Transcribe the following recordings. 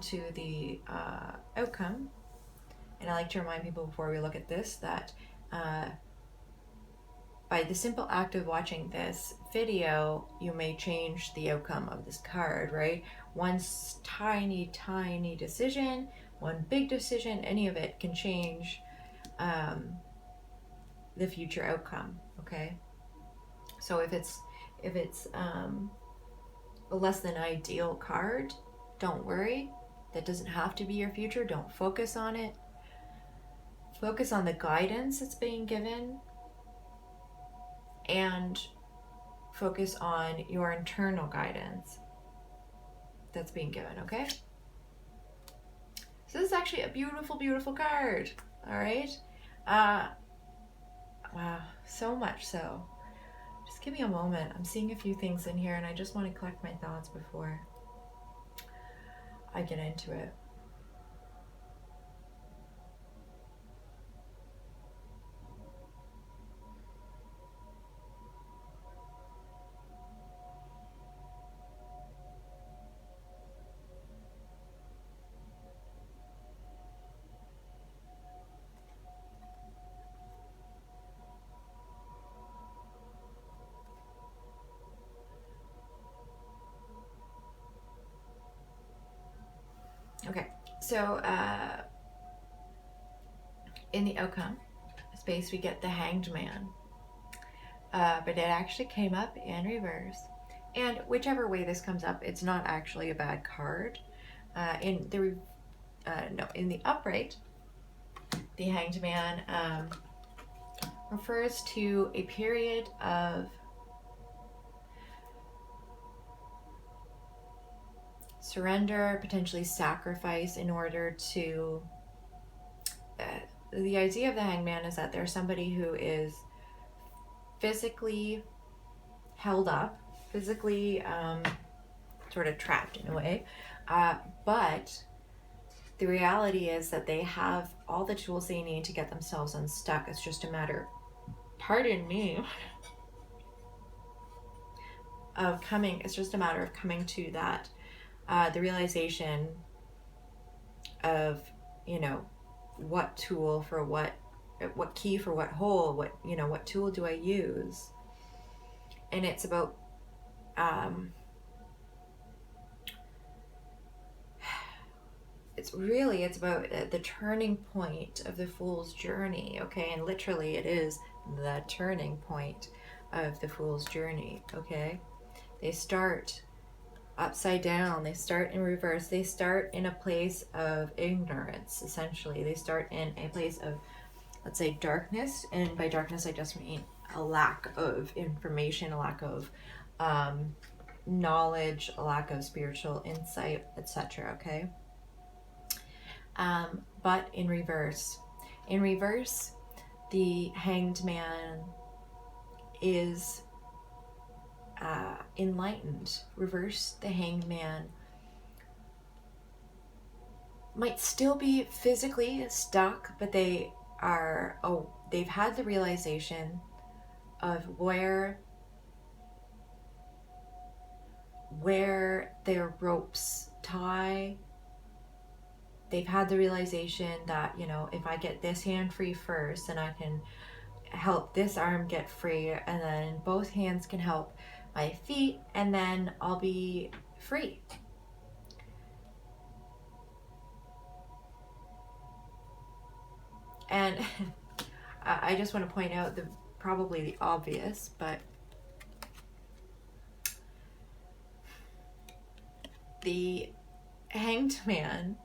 to the outcome, and I like to remind people before we look at this that by the simple act of watching this video, you may change the outcome of this card, right? One tiny, tiny decision, one big decision, any of it can change the future outcome, okay? So if it's a less than ideal card, don't worry. That doesn't have to be your future. Don't focus on it. Focus on the guidance that's being given, and focus on your internal guidance that's being given, okay? So this is actually a beautiful, beautiful card, all right? Wow, so much so. Just give me a moment. I'm seeing a few things in here, and I just want to collect my thoughts before I get into it. Okay, so in the outcome space, we get the Hanged Man, but it actually came up in reverse. And whichever way this comes up, it's not actually a bad card. In the upright, the Hanged Man refers to a period of surrender, potentially sacrifice in order to the idea of the Hanged Man is that there's somebody who is physically held up, physically sort of trapped in a way, but the reality is that they have all the tools they need to get themselves unstuck. It's just a matter, pardon me, it's just a matter of coming to that the realization of, what tool for what key for what hole, what tool do I use? And it's about it's about the turning point of the Fool's journey, okay? And literally it is the turning point of the Fool's journey, okay? They start upside down, they start in reverse, they start in a place of ignorance, essentially. They start in a place of, let's say, darkness, and by darkness I just mean a lack of information, a lack of knowledge, a lack of spiritual insight, etc., okay? But in reverse, the Hanged Man is enlightened. Reverse, the Hanged Man might still be physically stuck, but they've had the realization of where their ropes tie. They've had the realization that, if I get this hand free first, then I can help this arm get free, and then both hands can help my feet, and then I'll be free. And I just want to point out probably the obvious, but the Hanged Man,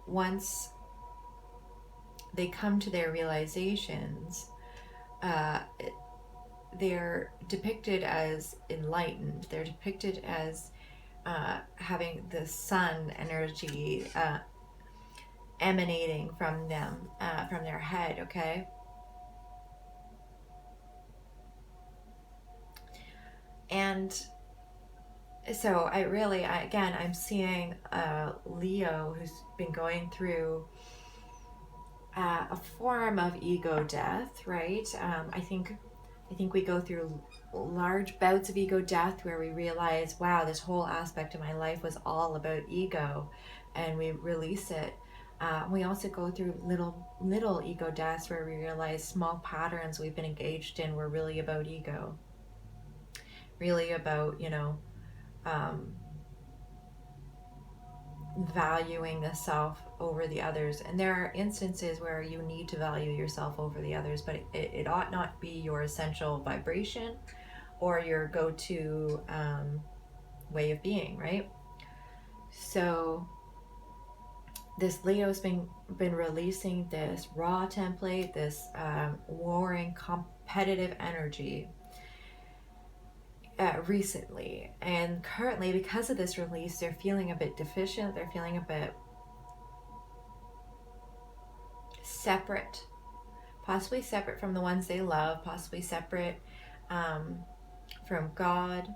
once they come to their realizations, they're depicted as enlightened. They're depicted as having the sun energy emanating from them, from their head, okay? And so I'm seeing Leo who's been going through a form of ego death, right? I think we go through large bouts of ego death where we realize, wow, this whole aspect of my life was all about ego. and we release it. We also go through little ego deaths where we realize small patterns we've been engaged in were really about ego, really about, um, valuing the self over the others. And there are instances where you need to value yourself over the others, but it ought not be your essential vibration or your go-to way of being, right? So this Leo's been releasing this raw template, this warring competitive energy recently, and currently, because of this release, they're feeling a bit deficient, they're feeling a bit separate, possibly separate from the ones they love, possibly separate um, from God,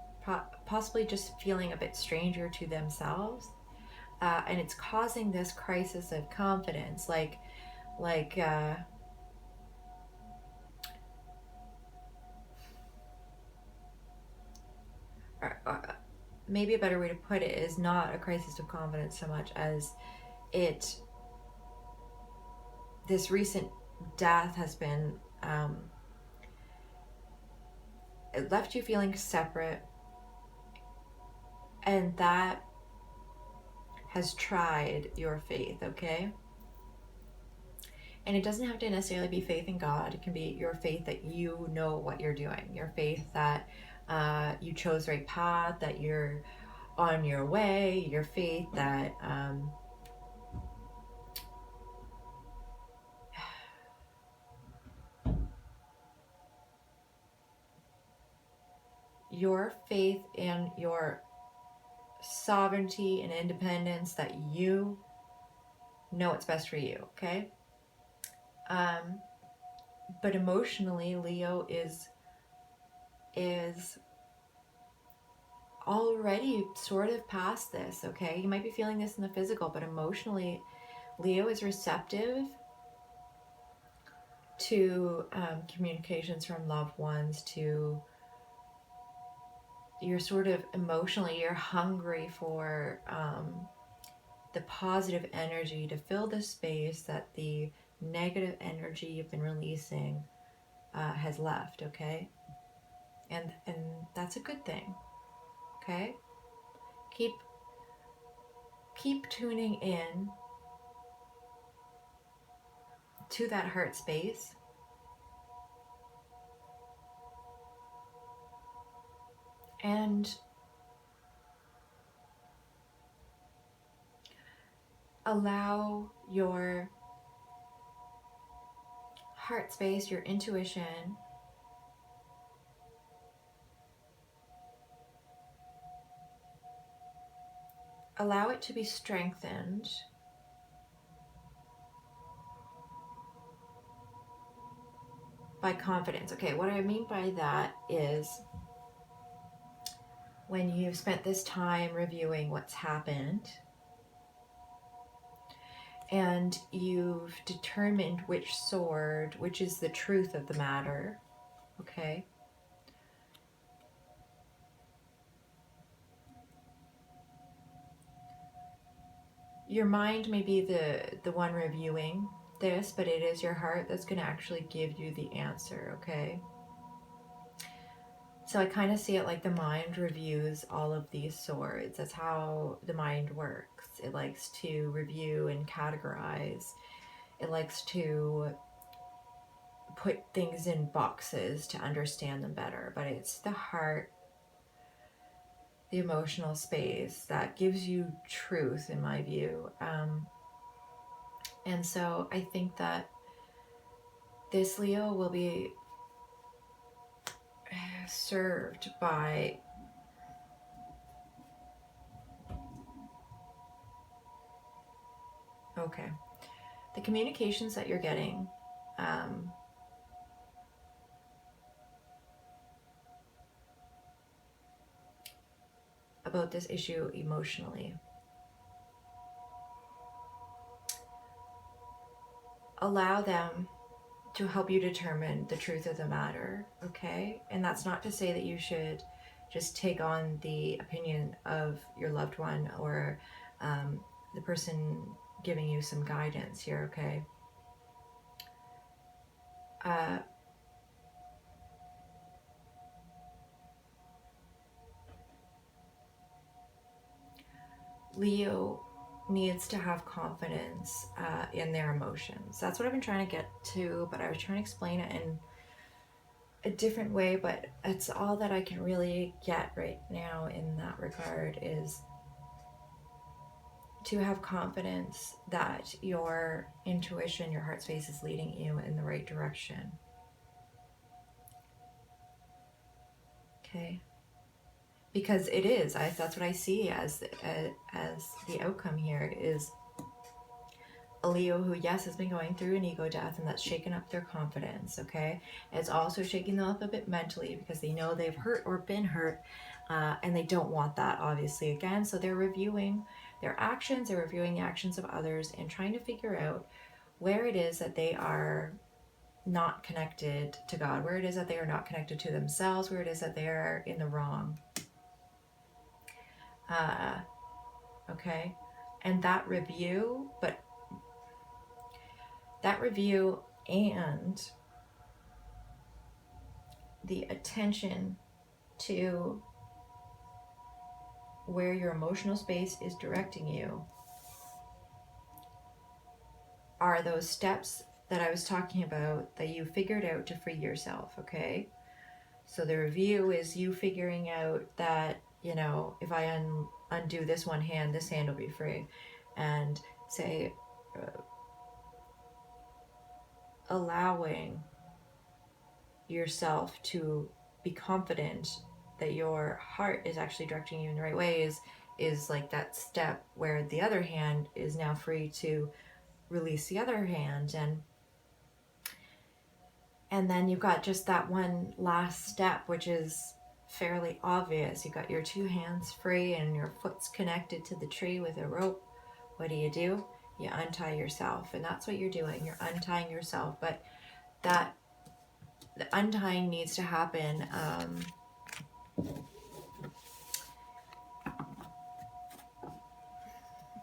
possibly just feeling a bit stranger to themselves. And it's causing this crisis of confidence, like maybe a better way to put it is not a crisis of confidence so much as it this recent death has been it left you feeling separate, and that has tried your faith, okay? And it doesn't have to necessarily be faith in God. It can be your faith that you know what you're doing, your faith that you chose the right path, that you're on your way, your faith that your faith in your sovereignty and independence, that you know what's best for you, okay? But emotionally, Leo is already sort of past this, okay? You might be feeling this in the physical, but emotionally, Leo is receptive to communications from loved ones, to you're sort of emotionally, you're hungry for the positive energy to fill the space that the negative energy you've been releasing has left, okay? And that's a good thing, okay? Keep tuning in to that heart space, and allow your heart space, your intuition, allow it to be strengthened by confidence. Okay, what I mean by that is when you've spent this time reviewing what's happened and you've determined which sword, which is the truth of the matter, okay? Your mind may be the one reviewing this, but it is your heart that's going to actually give you the answer, okay? So I kind of see it like the mind reviews all of these swords. That's how the mind works. It likes to review and categorize. It likes to put things in boxes to understand them better. But it's the heart, the emotional space that gives you truth, in my view. And so I think that this Leo will be served by the communications that you're getting about this issue emotionally. Allow them to help you determine the truth of the matter, okay? And that's not to say that you should just take on the opinion of your loved one or the person giving you some guidance here, okay? Leo needs to have confidence in their emotions. That's what I've been trying to get to, but I was trying to explain it in a different way, but it's all that I can really get right now in that regard, is to have confidence that your intuition, your heart space is leading you in the right direction. Okay? Because it is. That's what I see as the outcome here, is a Leo who, yes, has been going through an ego death, and that's shaken up their confidence, okay? It's also shaking them up a bit mentally, because they know they've hurt or been hurt, and they don't want that, obviously, again. So they're reviewing their actions, they're reviewing the actions of others, and trying to figure out where it is that they are not connected to God, where it is that they are not connected to themselves, where it is that they are in the wrong. Okay? And that review, and the attention to where your emotional space is directing you are those steps that I was talking about that you figured out to free yourself, okay? So the review is you figuring out that, if I undo this one hand, this hand will be free. And say, allowing yourself to be confident that your heart is actually directing you in the right way is like that step where the other hand is now free to release the other hand. And then you've got just that one last step, which is fairly obvious. You've got your two hands free and your foot's connected to the tree with a rope. What do? You untie yourself, and that's what you're doing. You're untying yourself, but the untying needs to happen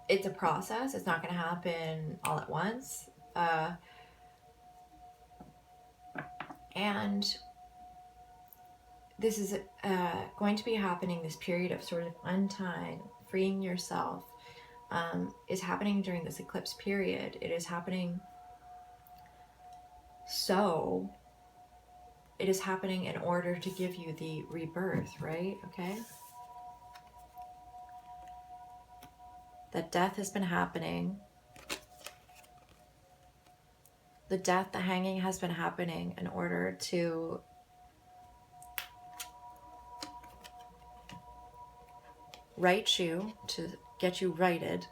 it's a process. It's not going to happen all at once. And this is going to be happening, this period of sort of untying, freeing yourself, is happening during this eclipse period. It is happening it is happening in order to give you the rebirth, right? Okay? That death has been happening. The hanging has been happening in order to right you, to get you righted,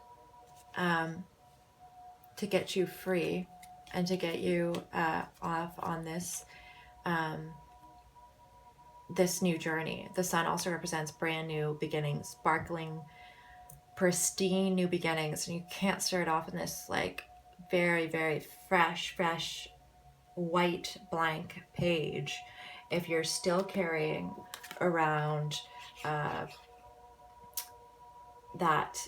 to get you free, and to get you off on this this new journey. The sun also represents brand new beginnings, sparkling, pristine new beginnings, and you can't start off in this like very, very fresh white blank page if you're still carrying around that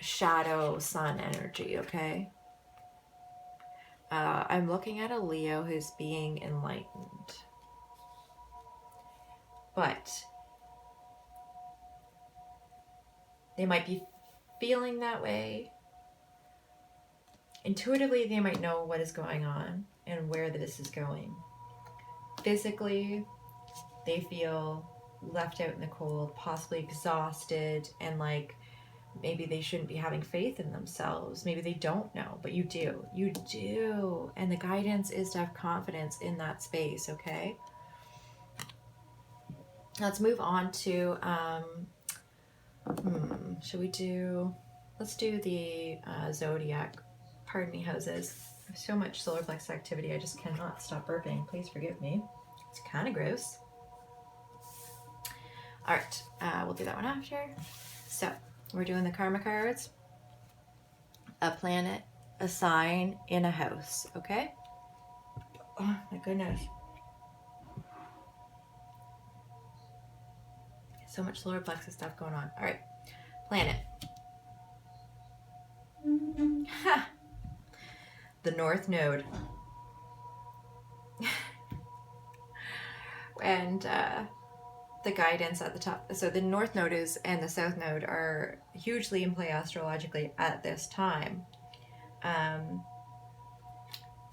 shadow sun energy, okay? I'm looking at a Leo who's being enlightened, but they might be feeling that way. Intuitively, they might know what is going on and where this is going. Physically, they feel left out in the cold, possibly exhausted, and like maybe they shouldn't be having faith in themselves. Maybe they don't know, but you do. You do. And the guidance is to have confidence in that space, okay? Let's move on to, let's do the zodiac, pardon me, houses. There's so much solar plexus activity, I just cannot stop burping. Please forgive me. It's kind of gross. All right, we'll do that one after. So we're doing the karma cards, a planet, a sign, in a house, okay? Oh my goodness. So much solar plexus stuff going on. All right, planet. The North Node. And the guidance at the top. So the North Node is and the South Node are hugely in play astrologically at this time.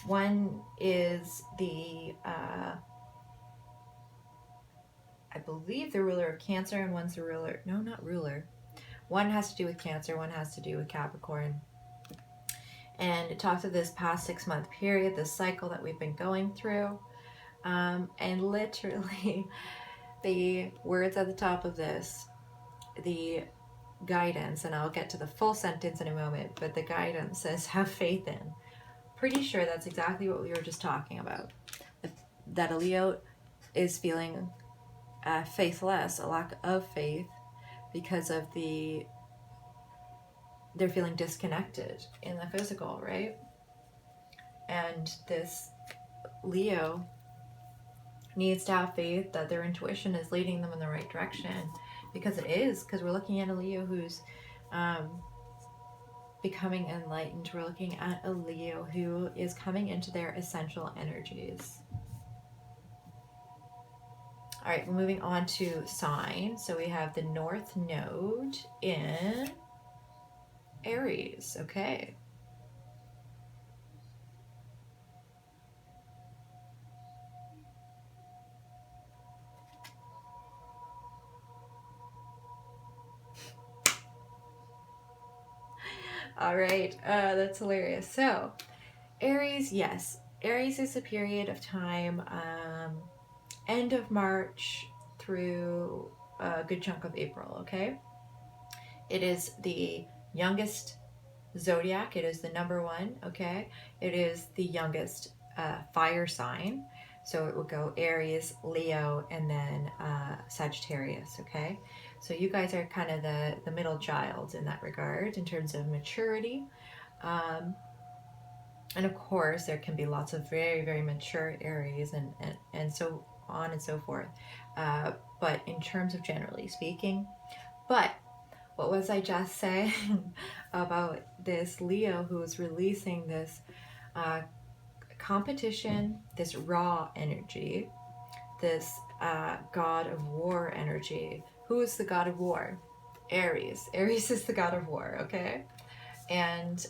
One is the I believe the ruler of Cancer, and one's the ruler. No, not ruler. One has to do with Cancer, one has to do with Capricorn. And it talks of this past 6-month period, this cycle that we've been going through. And literally, the words at the top of this, the guidance, and I'll get to the full sentence in a moment, but the guidance says, have faith in. Pretty sure that's exactly what we were just talking about. That a Leo is feeling faithless, a lack of faith, because of they're feeling disconnected in the physical, right? And this Leo needs to have faith that their intuition is leading them in the right direction, because it is, because we're looking at a Leo who's becoming enlightened. We're looking at a Leo who is coming into their essential energies. All right, we're moving on to sign. So we have the North Node in Aries. Okay. All right, that's hilarious. So, Aries, yes. Aries is a period of time, end of March through a good chunk of April, okay? It is the youngest zodiac. It is the number one, okay? It is the youngest fire sign. So it will go Aries, Leo, and then Sagittarius, okay? So you guys are kind of the middle child in that regard in terms of maturity. And of course, there can be lots of very, very mature Aries and so on and so forth. But in terms of generally speaking, but what was I just saying about this Leo who is releasing this competition, this raw energy, this god of war energy? Who is the god of war? Aries. Aries is the god of war, okay? And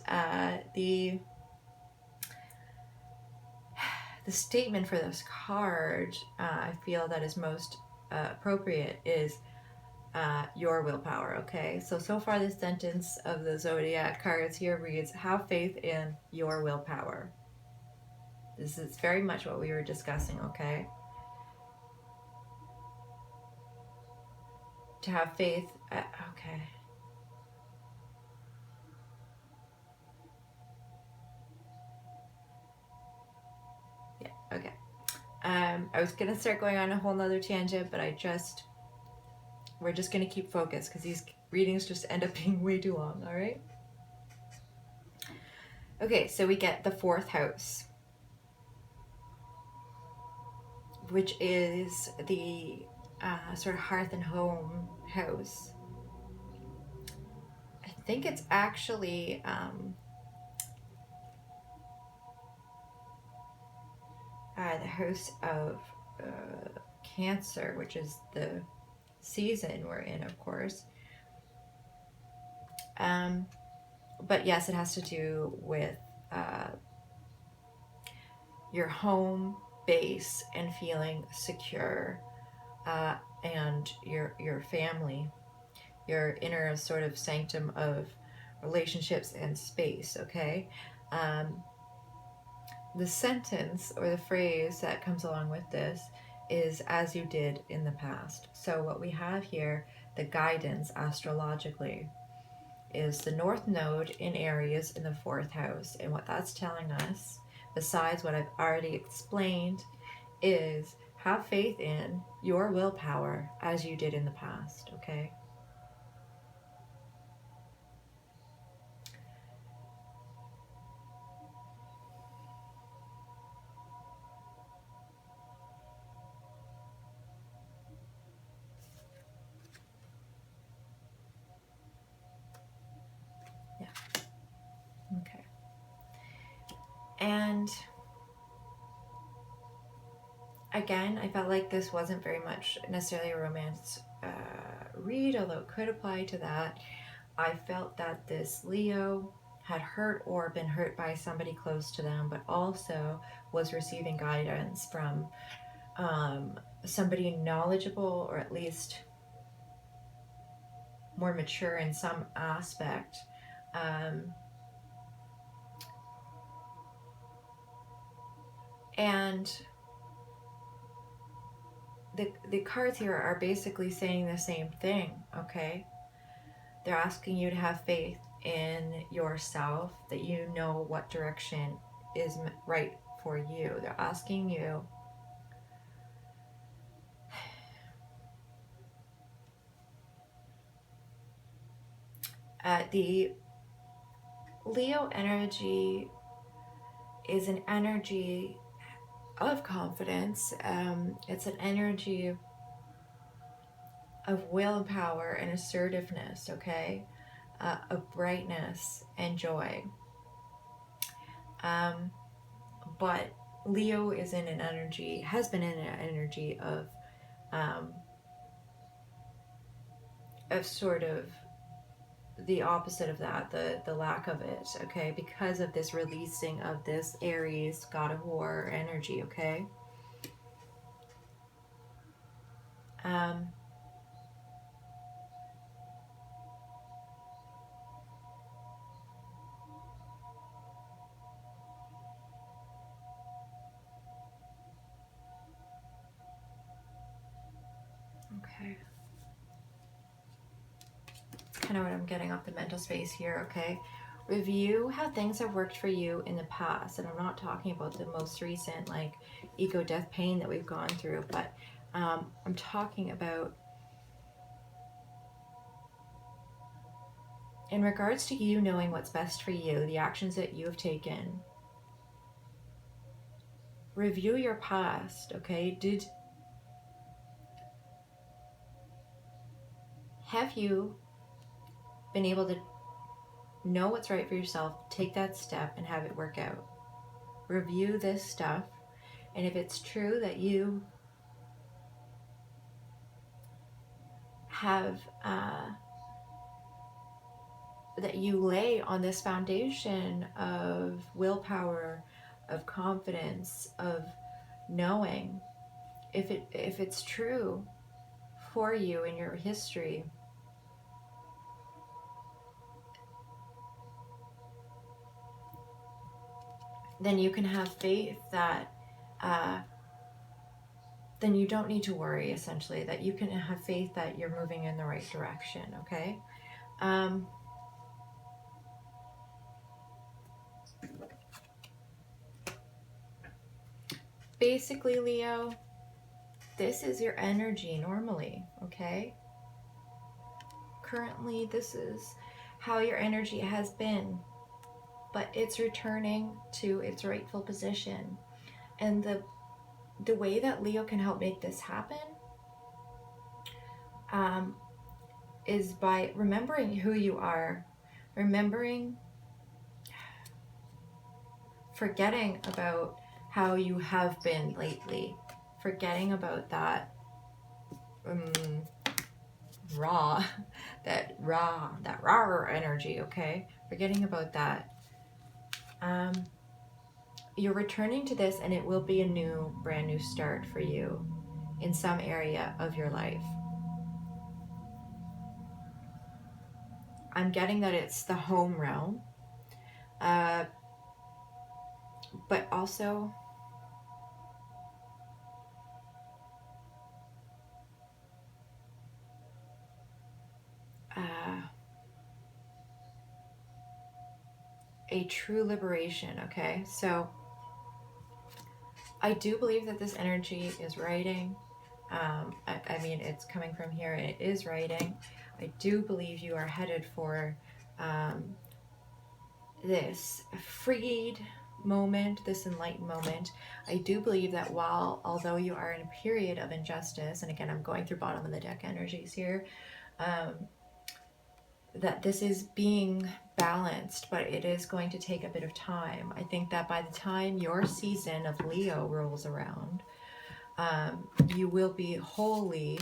the statement for this card, I feel that is most appropriate is your willpower, okay? So far this sentence of the zodiac cards here reads, have faith in your willpower. This is very much what we were discussing, okay? To have faith, okay. Yeah, okay. I was gonna start going on a whole nother tangent, but we're just gonna keep focused because these readings just end up being way too long, all right? Okay, so we get the 4th house, which is the sort of hearth and home house. I think it's actually the house of Cancer, which is the season we're in, of course. But yes, it has to do with your home base and feeling secure, and your family, your inner sort of sanctum of relationships and space, okay? The sentence or the phrase that comes along with this is as you did in the past. So what we have here, the guidance astrologically, is the North Node in Aries in the 4th house. And what that's telling us, besides what I've already explained, is have faith in your willpower as you did in the past, okay? Yeah. Okay. And again, I felt like this wasn't very much necessarily a romance read, although it could apply to that. I felt that this Leo had hurt or been hurt by somebody close to them, but also was receiving guidance from somebody knowledgeable, or at least more mature in some aspect. And the cards here are basically saying the same thing, okay? They're asking you to have faith in yourself, that you know what direction is right for you. They're asking you the Leo energy is an energy of confidence. It's an energy of willpower and assertiveness, okay? Of brightness and joy. But Leo is in an energy, has been in an energy of sort of the opposite of that, the lack of it, okay? Because of this releasing of this Aries, God of War energy, okay? Okay. Kind of what I'm getting off the mental space here, okay? Review how things have worked for you in the past. And I'm not talking about the most recent, like, ego death pain that we've gone through, but I'm talking about in regards to you knowing what's best for you, the actions that you have taken. Review your past, okay? Have you been able to know what's right for yourself, take that step, and have it work out? Review this stuff, and if it's true that you have that you lay on this foundation of willpower, of confidence, of knowing, if it's true for you in your history, then you can have faith that then you don't need to worry, essentially, that you can have faith that you're moving in the right direction, okay? Basically, Leo, this is your energy normally, okay? Currently, this is how your energy has been, but it's returning to its rightful position. And the way that Leo can help make this happen is by remembering who you are, forgetting about how you have been lately, forgetting about that raw energy, okay? Forgetting about that. You're returning to this, and it will be a brand new start for you in some area of your life. I'm getting that it's the home realm, but also a true liberation, okay? So I do believe that this energy is writing. I mean, it's coming from here, and it is writing. I do believe you are headed for this freed moment, this enlightened moment. I do believe that although you are in a period of injustice, and again, I'm going through bottom of the deck energies here, that this is being balanced, but it is going to take a bit of time. I think that by the time your season of Leo rolls around, you will be wholly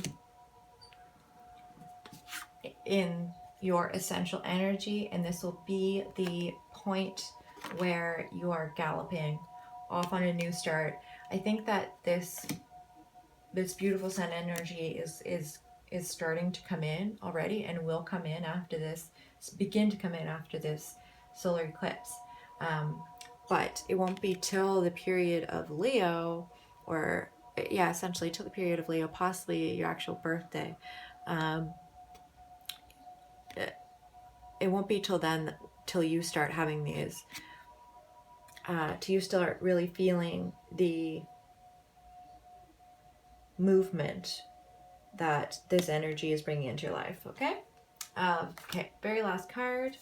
in your essential energy, and this will be the point where you are galloping off on a new start. I think that this beautiful sun energy is starting to come in already, and will come in after this, begin to come in after this solar eclipse. But it won't be till the period of Leo, or yeah, essentially till the period of Leo, possibly your actual birthday. It won't be till then, till you start having these, till you start really feeling the movement that this energy is bringing into your life. Okay. Okay. Very last card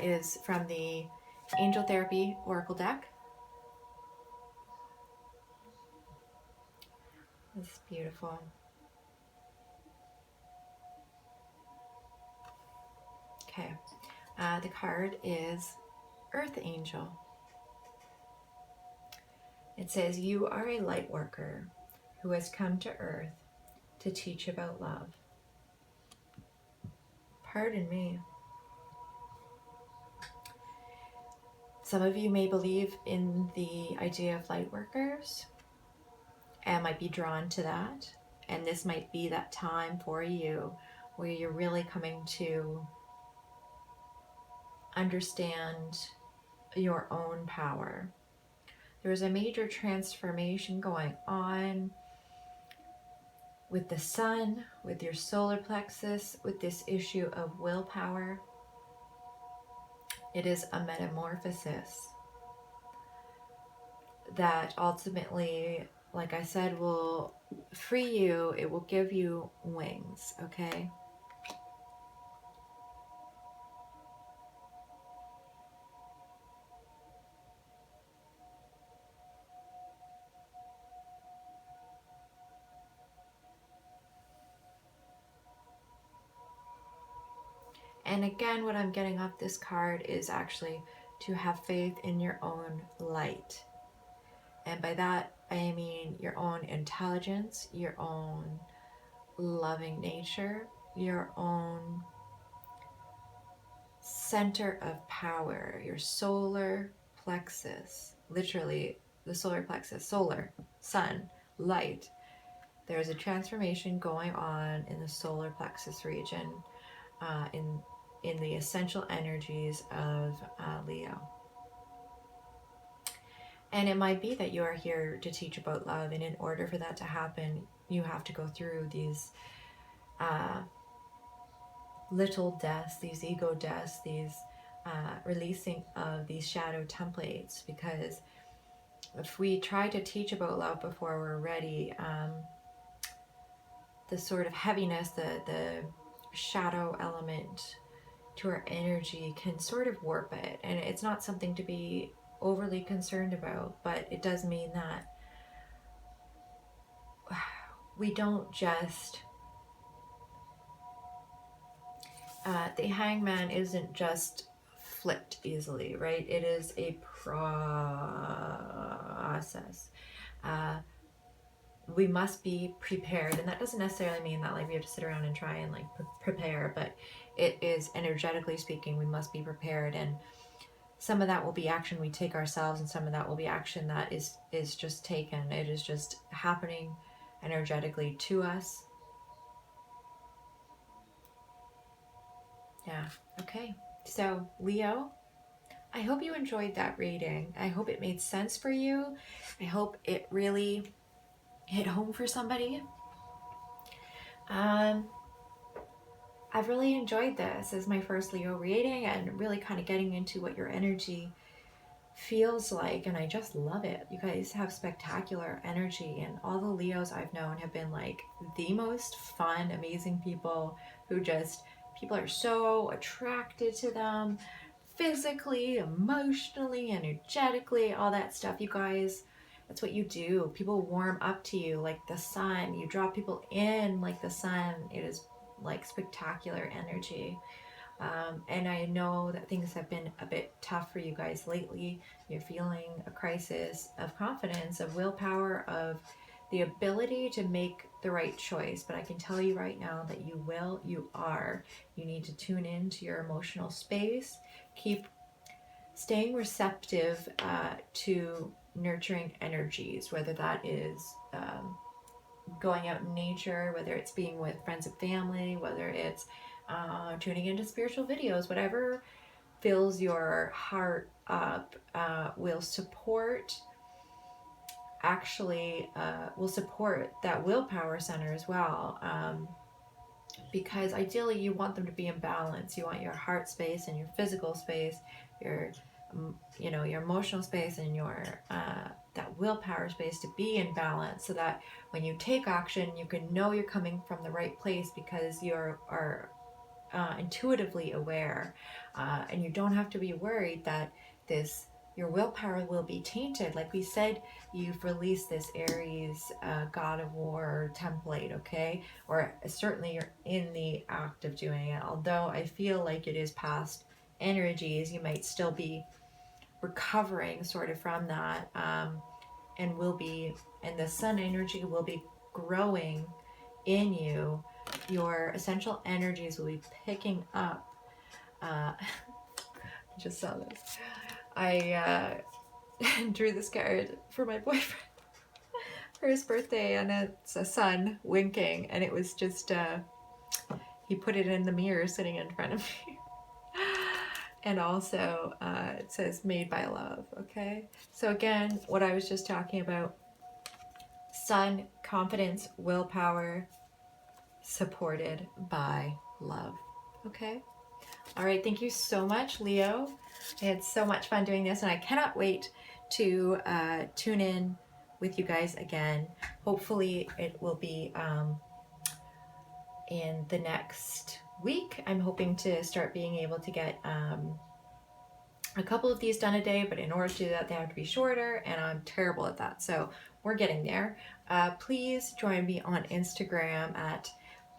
is from the Angel Therapy Oracle deck. It's beautiful. Okay. The card is Earth Angel. It says, you are a light worker who has come to Earth to teach about love. Pardon me. Some of you may believe in the idea of light workers and might be drawn to that. And this might be that time for you where you're really coming to understand your own power. There's a major transformation going on with the sun, with your solar plexus, with this issue of willpower. It is a metamorphosis that ultimately, like I said, will free you. It will give you wings, okay? And again, what I'm getting off this card is actually to have faith in your own light. And by that, I mean your own intelligence, your own loving nature, your own center of power, your solar plexus, literally the solar plexus, solar, sun, light. There's a transformation going on in the solar plexus region, in the essential energies of Leo. And it might be that you are here to teach about love, and in order for that to happen, you have to go through these little deaths, these ego deaths, these releasing of these shadow templates. Because if we try to teach about love before we're ready, the sort of heaviness, the shadow element to our energy can sort of warp it. And it's not something to be overly concerned about, but it does mean that we don't just the hangman isn't just flipped easily, right? It is a process. We must be prepared, and that doesn't necessarily mean that like we have to sit around and try and like prepare, but it is, energetically speaking, we must be prepared. And some of that will be action we take ourselves, and some of that will be action that is just taken. It is just happening energetically to us. Yeah. Okay. So Leo, I hope you enjoyed that reading. I hope it made sense for you. I hope it really hit home for somebody. I've really enjoyed this as my first Leo reading, and really kind of getting into what your energy feels like, and I just love it. You guys have spectacular energy, and all the Leos I've known have been like the most fun, amazing people who just, people are so attracted to them physically, emotionally, energetically, all that stuff. You guys, that's what you do. People warm up to you like the sun. You draw people in like the sun. It is like spectacular energy. And I know that things have been a bit tough for you guys lately. You're feeling a crisis of confidence, of willpower, of the ability to make the right choice. But I can tell you right now that you will, you are. You need to tune into your emotional space. Keep staying receptive to nurturing energies, whether that is going out in nature, whether it's being with friends and family, whether it's tuning into spiritual videos, whatever fills your heart up will support will support that willpower center as well, because ideally you want them to be in balance. You want your heart space and your physical space, your your emotional space and your that willpower space to be in balance, so that when you take action you can know you're coming from the right place, because you are intuitively aware, and you don't have to be worried that your willpower will be tainted. Like we said, you've released this Aries God of War template, okay? Or certainly you're in the act of doing it. Although I feel like it is past energies, you might still be recovering sort of from that, and the sun energy will be growing in you. Your essential energies will be picking up. I just saw this. I drew this card for my boyfriend for his birthday, and it's a sun winking, and it was just he put it in the mirror sitting in front of me. And also it says made by love. Okay, so again, what I was just talking about: sun, confidence, willpower, supported by love. Okay, all right, thank you so much, Leo. I had so much fun doing this, and I cannot wait to tune in with you guys again. Hopefully it will be in the next week. I'm hoping to start being able to get a couple of these done a day, but in order to do that, they have to be shorter, and I'm terrible at that. So we're getting there. Please join me on Instagram at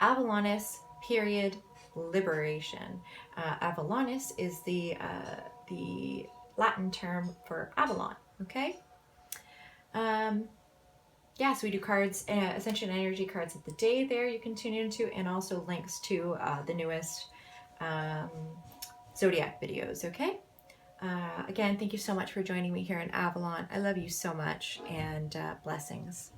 Avalonis_liberation. Avalonis is the Latin term for Avalon. Okay. Yeah, so we do cards, Ascension Energy cards of the day there you can tune into, and also links to the newest Zodiac videos, okay? Again, thank you so much for joining me here in Avalon. I love you so much, and blessings.